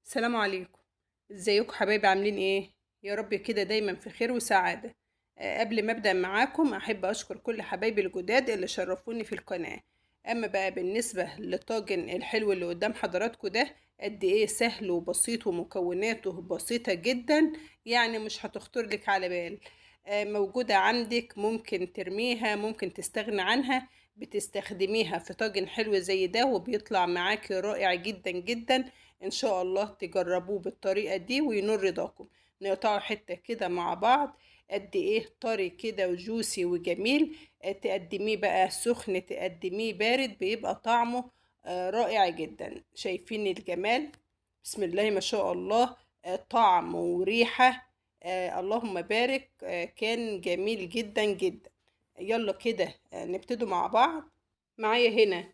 السلام عليكم. ازيكم حبايبي، عاملين ايه؟ يا رب كده دايما في خير وسعادة. قبل ما ابدأ معاكم احب اشكر كل حبايبي الجداد اللي شرفوني في القناة. اما بقى بالنسبة للطاجن الحلو اللي قدام حضراتكم ده، قد ايه سهل وبسيط ومكوناته بسيطة جدا، يعني مش هتخطر لك على بال. موجودة عندك، ممكن ترميها، ممكن تستغنى عنها، بتستخدميها في طاجن حلو زي ده وبيطلع معاكي رائع جدا جدا. ان شاء الله تجربوه بالطريقة دي وينور رضاكم. نقطعه حتة كده مع بعض، قد ايه طري كده وجوسي وجميل. تقدميه بقى سخن، تقدميه بارد، بيبقى طعمه رائع جدا. شايفين الجمال؟ بسم الله ما شاء الله. طعم وريحة، اللهم بارك. كان جميل جدا جدا. يلا كده نبتدوا مع بعض. معايا هنا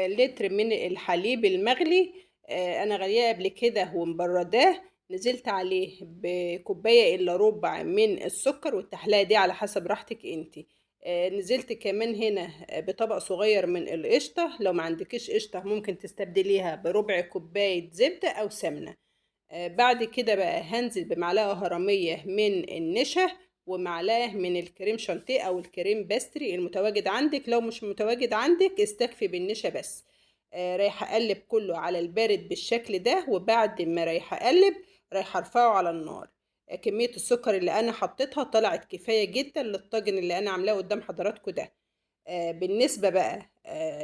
لتر من الحليب المغلي. انا غلياه قبل كده ومبرداه. نزلت عليه بكوبايه الا ربع من السكر، والتحليه دي على حسب راحتك انتي. نزلت كمان هنا بطبق صغير من القشطه. لو ما عندكش قشطه ممكن تستبدليها بربع كوبايه زبده او سمنه. بعد كده بقى هنزل بمعلقة هرمية من النشا، ومعلقة من الكريم شانتيه أو الكريم باستري المتواجد عندك. لو مش متواجد عندك استكفي بالنشا بس. رايحة أقلب كله على البارد بالشكل ده، وبعد ما رايحة أقلب رايحة أرفعه على النار. كمية السكر اللي أنا حطيتها طلعت كفاية جدا للطاجن اللي أنا عاملاه قدام حضراتكم ده. بالنسبة بقى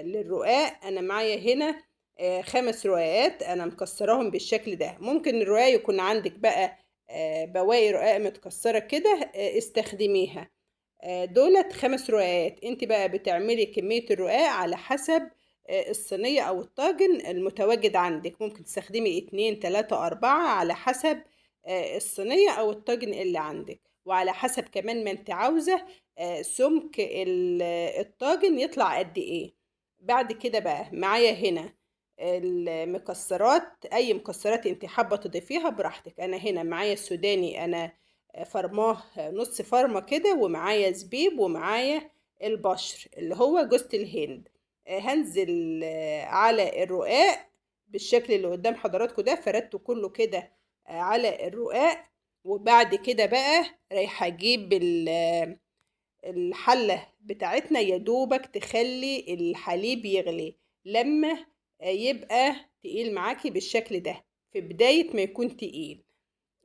للرقاق، أنا معايا هنا 5 رقاقات أنا مكسراهم بالشكل ده. ممكن الرقاق يكون عندك بقى بواقي رقاق متكسرة كده، استخدميها. دولت 5 رقاقات. انت بقى بتعملي كمية الرقاق على حسب الصينية أو الطاجن المتواجد عندك. ممكن تستخدمي 2 3 4 على حسب الصينية أو الطاجن اللي عندك، وعلى حسب كمان ما انت عاوزة سمك الطاجن يطلع قد ايه. بعد كده بقى معايا هنا المكسرات. اي مكسرات انت حابة تضيفيها براحتك. انا هنا معايا السوداني، انا فرماه نص فرمة كده، ومعايا زبيب، ومعايا البشر اللي هو جوزة الهند. هنزل على الرقاق بالشكل اللي قدام حضراتكم ده. فردته كله كده على الرقاق. وبعد كده بقى رايحة اجيب الحلة بتاعتنا، يا دوبك تخلي الحليب يغلي لما يبقى تقيل معاكي بالشكل ده، في بداية ما يكون تقيل.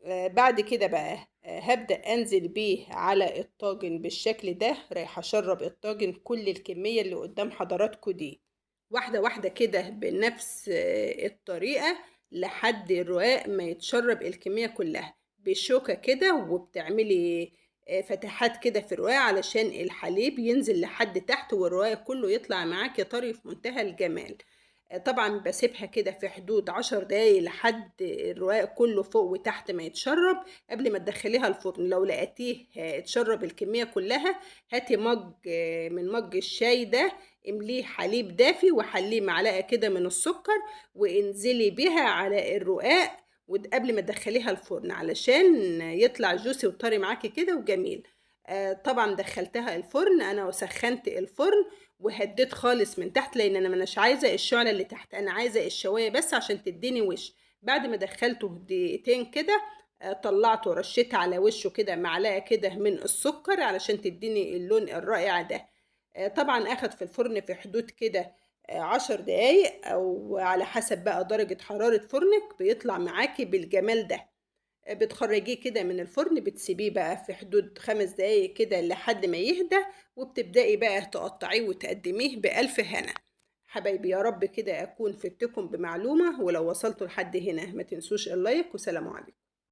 بعد كده بقى هبدأ أنزل بيه على الطاجن بالشكل ده. رايحة أشرب الطاجن كل الكمية اللي قدام حضراتكم دي، واحدة واحدة كده بنفس الطريقة، لحد الرقاق ما يتشرب الكمية كلها بالشوكة كده. وبتعملي فتحات كده في الرقاق علشان الحليب ينزل لحد تحت، والرقاق كله يطلع معاكي طري في منتهى الجمال. طبعا بسيبها كده في حدود 10 دقايق لحد الرقاق كله فوق وتحت ما يتشرب، قبل ما تدخليها الفرن. لو لقيتيه اتشرب الكمية كلها، هاتي مج من مج الشاي ده، امليه حليب دافي وحليه معلقة كده من السكر، وانزلي بيها على الرقاق قبل ما تدخليها الفرن علشان يطلع جوسي وطري معاكي كده وجميل. طبعا دخلتها الفرن انا وسخنت الفرن وهديت خالص من تحت، لان انا مش عايزه الشعله اللي تحت، انا عايزه الشوايه بس عشان تديني وش. بعد ما دخلته دقيقتين كده طلعته ورشيت على وشه كده معلقه كده من السكر علشان تديني اللون الرائع ده. طبعا اخد في الفرن في حدود كده 10 دقايق، او على حسب بقى درجه حراره فرنك بيطلع معاكي بالجمال ده. بتخرجيه كده من الفرن، بتسيبيه بقى في حدود 5 دقايق كده لحد ما يهدى، وبتبدأي بقى تقطعيه وتقدميه بألف هنا. حبايبي، يا رب كده أكون فدتكم بمعلومة، ولو وصلتوا لحد هنا ما تنسوش اللايك، وسلام عليكم.